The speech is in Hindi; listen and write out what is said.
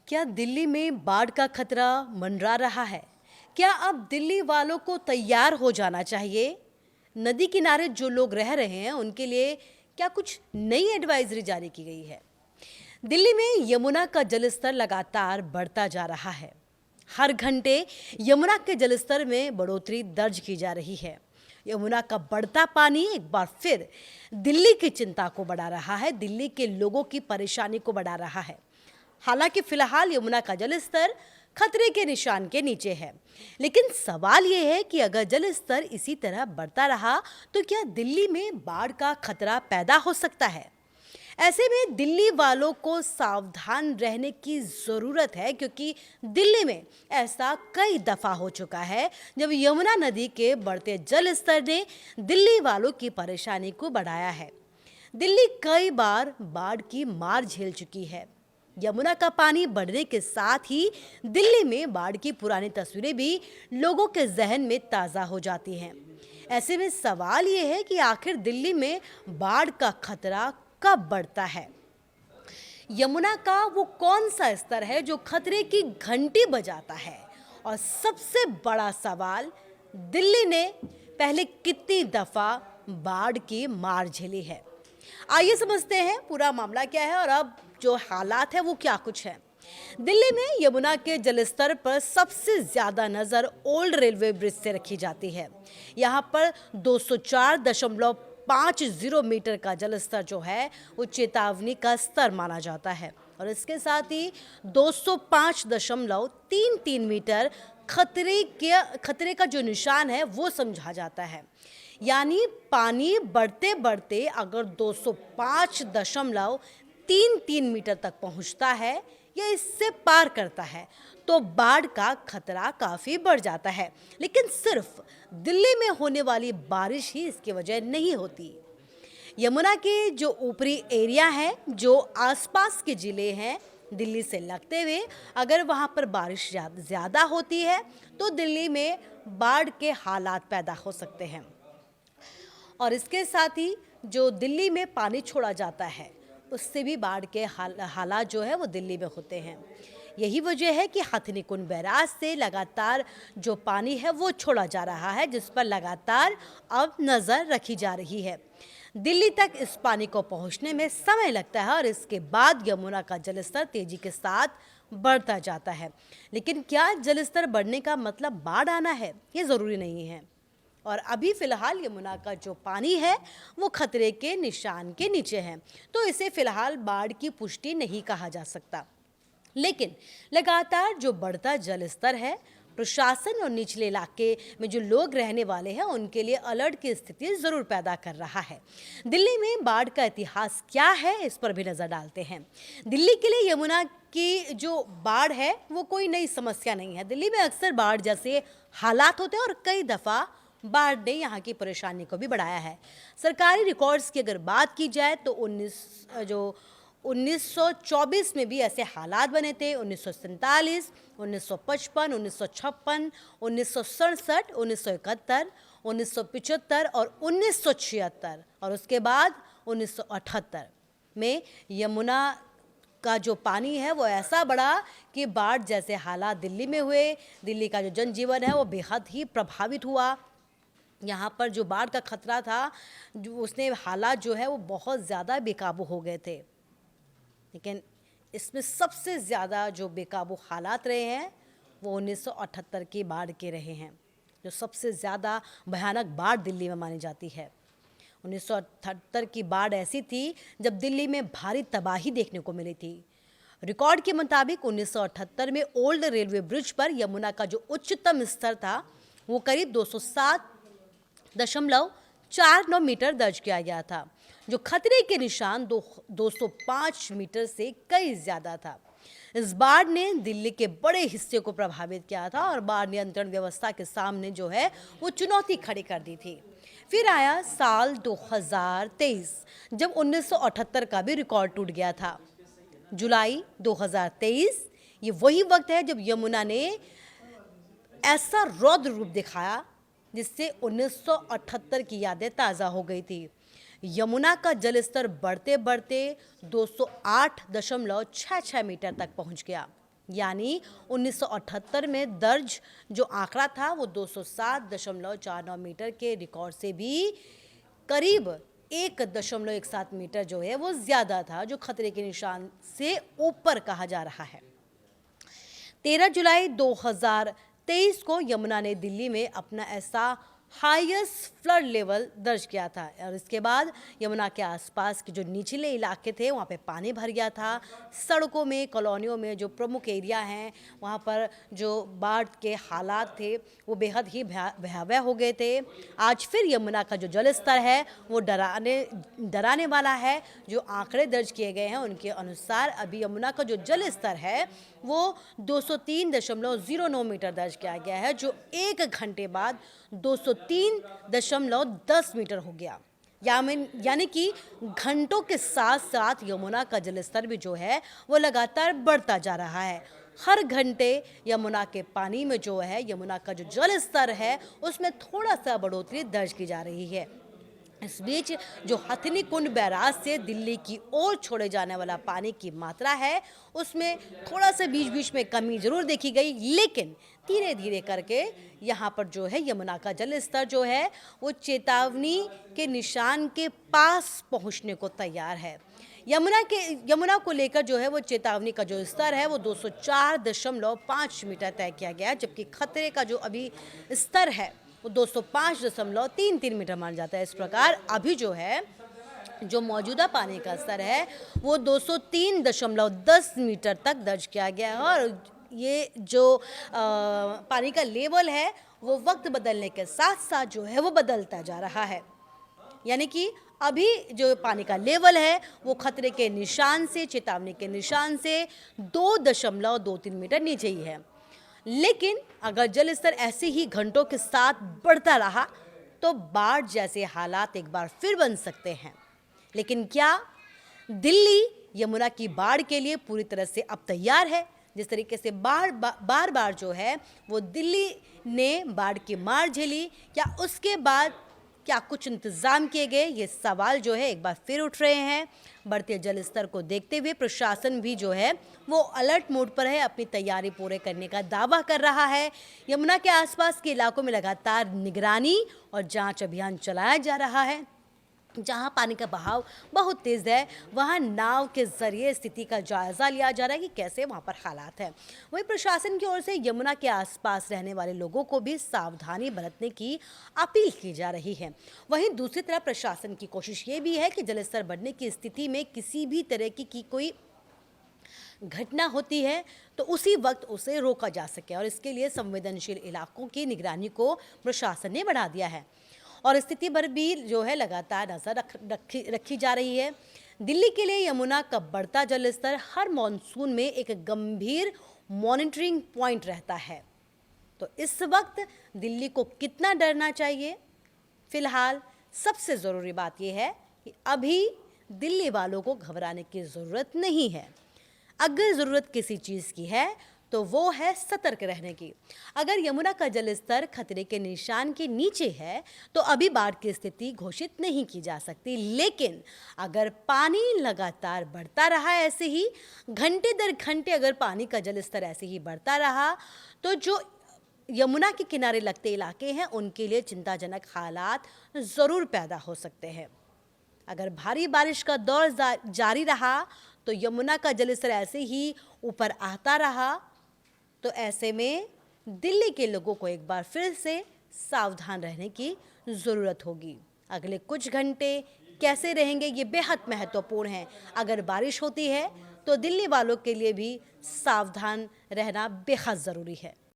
क्या दिल्ली में बाढ़ का खतरा मंडरा रहा है? क्या अब दिल्ली वालों को तैयार हो जाना चाहिए? नदी किनारे जो लोग रह रहे हैं उनके लिए क्या कुछ नई एडवाइजरी जारी की गई है? दिल्ली में यमुना का जलस्तर लगातार बढ़ता जा रहा है। हर घंटे यमुना के जलस्तर में बढ़ोतरी दर्ज की जा रही है। यमुना का बढ़ता पानी एक बार फिर दिल्ली की चिंता को बढ़ा रहा है, दिल्ली के लोगों की परेशानी को बढ़ा रहा है। हालांकि फिलहाल यमुना का जलस्तर खतरे के निशान के नीचे है, लेकिन सवाल यह है कि अगर जलस्तर इसी तरह बढ़ता रहा तो क्या दिल्ली में बाढ़ का खतरा पैदा हो सकता है? ऐसे में दिल्ली वालों को सावधान रहने की ज़रूरत है, क्योंकि दिल्ली में ऐसा कई दफ़ा हो चुका है जब यमुना नदी के बढ़ते जल स्तर ने दिल्ली वालों की परेशानी को बढ़ाया है। दिल्ली कई बार बाढ़ की मार झेल चुकी है। यमुना का पानी बढ़ने के साथ ही दिल्ली में बाढ़ की पुरानी तस्वीरें भी लोगों के जहन में ताज़ा हो जाती हैं। ऐसे में सवाल ये है कि आखिर दिल्ली में बाढ़ का खतरा कब बढ़ता है? यमुना का वो कौन सा स्तर है जो खतरे की घंटी बजाता है? और सबसे बड़ा सवाल, दिल्ली ने पहले कितनी दफा बाढ़ की मार झेली है? आइए समझते हैं पूरा मामला क्या है और अब जो हालात है वो क्या कुछ है। दिल्ली में यमुना के जलस्तर पर सबसे ज्यादा नजर ओल्ड रेलवे ब्रिज से रखी जाती है। यहाँ पर 204.50 मीटर का जलस्तर जो है वो चेतावनी का स्तर माना जाता है और इसके साथ ही 205.33 मीटर खतरे का जो निशान है वो समझा जाता है। यानी पानी बढ़ते बढ़ते अगर 205.33 मीटर तक पहुंचता है या इससे पार करता है तो बाढ़ का खतरा काफ़ी बढ़ जाता है। लेकिन सिर्फ दिल्ली में होने वाली बारिश ही इसकी वजह नहीं होती। यमुना के जो ऊपरी एरिया है, जो आसपास के ज़िले हैं दिल्ली से लगते हुए, अगर वहाँ पर बारिश ज़्यादा होती है तो दिल्ली में बाढ़ के हालात पैदा हो सकते हैं। और इसके साथ ही जो दिल्ली में पानी छोड़ा जाता है उससे भी बाढ़ के हालात जो है वो दिल्ली में होते हैं। यही वजह है कि हथनीकुंड बैराज से लगातार जो पानी है वो छोड़ा जा रहा है, जिस पर लगातार अब नज़र रखी जा रही है। दिल्ली तक इस पानी को पहुंचने में समय लगता है और इसके बाद यमुना का जलस्तर तेजी के साथ बढ़ता जाता है। लेकिन क्या जलस्तर बढ़ने का मतलब बाढ़ आना है? ये ज़रूरी नहीं है। और अभी फ़िलहाल यमुना का जो पानी है वो खतरे के निशान के नीचे है, तो इसे फ़िलहाल बाढ़ की पुष्टि नहीं कहा जा सकता। लेकिन लगातार जो बढ़ता जल स्तर है, प्रशासन और निचले इलाके में जो लोग रहने वाले हैं उनके लिए अलर्ट की स्थिति ज़रूर पैदा कर रहा है। दिल्ली में बाढ़ का इतिहास क्या है, इस पर भी नज़र डालते हैं। दिल्ली के लिए यमुना की जो बाढ़ है वो कोई नई समस्या नहीं है। दिल्ली में अक्सर बाढ़ जैसे हालात होते हैं और कई दफ़ा बाढ़ ने यहाँ की परेशानी को भी बढ़ाया है। सरकारी रिकॉर्ड्स की अगर बात की जाए तो 1924 में भी ऐसे हालात बने थे। 1947, 1955, 1956, 1967, 1971, 1975 और 1976 और उसके बाद 1978 में यमुना का जो पानी है वो ऐसा बढ़ा कि बाढ़ जैसे हालात दिल्ली में हुए। दिल्ली का जो जनजीवन है वो बेहद ही प्रभावित हुआ। यहाँ पर जो बाढ़ का खतरा था, जो उसने हालात जो है वो बहुत ज़्यादा बेकाबू हो गए थे। लेकिन इसमें सबसे ज़्यादा जो बेकाबू हालात रहे हैं वो 1978 की बाढ़ के रहे हैं, जो सबसे ज़्यादा भयानक बाढ़ दिल्ली में मानी जाती है। 1978 की बाढ़ ऐसी थी जब दिल्ली में भारी तबाही देखने को मिली थी। रिकॉर्ड के मुताबिक 1978 में ओल्ड रेलवे ब्रिज पर यमुना का जो उच्चतम स्तर था वो करीब 207.49 मीटर दर्ज किया गया था, जो खतरे के निशान 205 मीटर से कई ज़्यादा था। इस बाढ़ ने दिल्ली के बड़े हिस्से को प्रभावित किया था और बाढ़ नियंत्रण व्यवस्था के सामने जो है वो चुनौती खड़ी कर दी थी। फिर आया साल 2023, जब 1978 का भी रिकॉर्ड टूट गया था। जुलाई 2023 ये वही वक्त है जब यमुना ने ऐसा रौद्र रूप दिखाया जिससे 1978 की यादें ताज़ा हो गई थी। यमुना का जलस्तर बढ़ते बढ़ते 208.66 मीटर तक पहुंच गया। यानी 1978 में दर्ज जो आंकड़ा था वो 207.49 मीटर के रिकॉर्ड से भी करीब 1.17 मीटर जो है वो ज़्यादा था, जो खतरे के निशान से ऊपर कहा जा रहा है। 13 जुलाई 2023 को यमुना ने दिल्ली में अपना ऐसा हाईएस्ट फ्लड लेवल दर्ज किया था और इसके बाद यमुना के आसपास के जो निचले इलाके थे वहाँ पे पानी भर गया था। सड़कों में, कॉलोनियों में जो प्रमुख एरिया हैं वहाँ पर जो बाढ़ के हालात थे वो बेहद ही भयावह हो गए थे। आज फिर यमुना का जो जल स्तर है वो डराने वाला है। जो आंकड़े दर्ज किए गए हैं उनके अनुसार अभी यमुना का जो जल स्तर है वो 203.09 मीटर दर्ज किया गया है, जो 1 घंटे बाद 203.10 मीटर हो गया। यानी कि घंटों के साथ साथ यमुना का जलस्तर भी जो है वो लगातार बढ़ता जा रहा है। हर घंटे यमुना के पानी में जो है, यमुना का जो जल स्तर है उसमें थोड़ा सा बढ़ोतरी दर्ज की जा रही है। इस बीच जो हथनी कुंड बैराज से दिल्ली की ओर छोड़े जाने वाला पानी की मात्रा है उसमें थोड़ा सा बीच बीच में कमी जरूर देखी गई, लेकिन धीरे धीरे करके यहाँ पर जो है यमुना का जल स्तर जो है वो चेतावनी के निशान के पास पहुँचने को तैयार है। यमुना को लेकर जो है वो चेतावनी का जो स्तर है वो 204.5 मीटर तय किया गया है, जबकि खतरे का जो अभी स्तर है वो 205.33 मीटर माना जाता है। इस प्रकार अभी जो है जो मौजूदा पानी का स्तर है वो 203.10 मीटर तक दर्ज किया गया है और ये जो पानी का लेवल है वो वक्त बदलने के साथ साथ जो है वो बदलता जा रहा है। यानी कि अभी जो पानी का लेवल है वो खतरे के निशान से, चेतावनी के निशान से 2.23 मीटर नीचे ही है। लेकिन अगर जल स्तर ऐसे ही घंटों के साथ बढ़ता रहा तो बाढ़ जैसे हालात एक बार फिर बन सकते हैं। लेकिन क्या दिल्ली यमुना की बाढ़ के लिए पूरी तरह से अब तैयार है? जिस तरीके से बार बार जो है वो दिल्ली ने बाढ़ की मार झेली, क्या उसके बाद क्या कुछ इंतजाम किए गए? ये सवाल जो है एक बार फिर उठ रहे हैं। बढ़ते जल स्तर को देखते हुए प्रशासन भी जो है वो अलर्ट मोड पर है, अपनी तैयारी पूरे करने का दावा कर रहा है। यमुना के आसपास के इलाकों में लगातार निगरानी और जांच अभियान चलाया जा रहा है। जहां पानी का बहाव बहुत तेज है वहां नाव के जरिए स्थिति का जायजा लिया जा रहा है कि कैसे वहां पर हालात हैं। वहीं प्रशासन की ओर से यमुना के आसपास रहने वाले लोगों को भी सावधानी बरतने की अपील की जा रही है। वहीं दूसरी तरफ प्रशासन की कोशिश ये भी है कि जलस्तर बढ़ने की स्थिति में किसी भी तरह की कोई घटना होती है तो उसी वक्त उसे रोका जा सके और इसके लिए संवेदनशील इलाकों की निगरानी को प्रशासन ने बढ़ा दिया है और स्थिति पर भी जो है लगातार नजर रखी जा रही है। दिल्ली के लिए यमुना का बढ़ता जल स्तर हर मॉनसून में एक गंभीर मॉनिटरिंग पॉइंट रहता है। तो इस वक्त दिल्ली को कितना डरना चाहिए? फिलहाल सबसे ज़रूरी बात यह है कि अभी दिल्ली वालों को घबराने की ज़रूरत नहीं है। अगर ज़रूरत किसी चीज़ की है तो वो है सतर्क रहने की। अगर यमुना का जल स्तर खतरे के निशान के नीचे है तो अभी बाढ़ की स्थिति घोषित नहीं की जा सकती, लेकिन अगर पानी लगातार बढ़ता रहा ऐसे ही घंटे दर घंटे, अगर पानी का जल स्तर ऐसे ही बढ़ता रहा तो जो यमुना के किनारे लगते इलाके हैं उनके लिए चिंताजनक हालात ज़रूर पैदा हो सकते हैं। अगर भारी बारिश का दौर जारी रहा तो यमुना का जलस्तर ऐसे ही ऊपर आता रहा तो ऐसे में दिल्ली के लोगों को एक बार फिर से सावधान रहने की ज़रूरत होगी। अगले कुछ घंटे कैसे रहेंगे ये बेहद महत्वपूर्ण है। अगर बारिश होती है तो दिल्ली वालों के लिए भी सावधान रहना बेहद ज़रूरी है।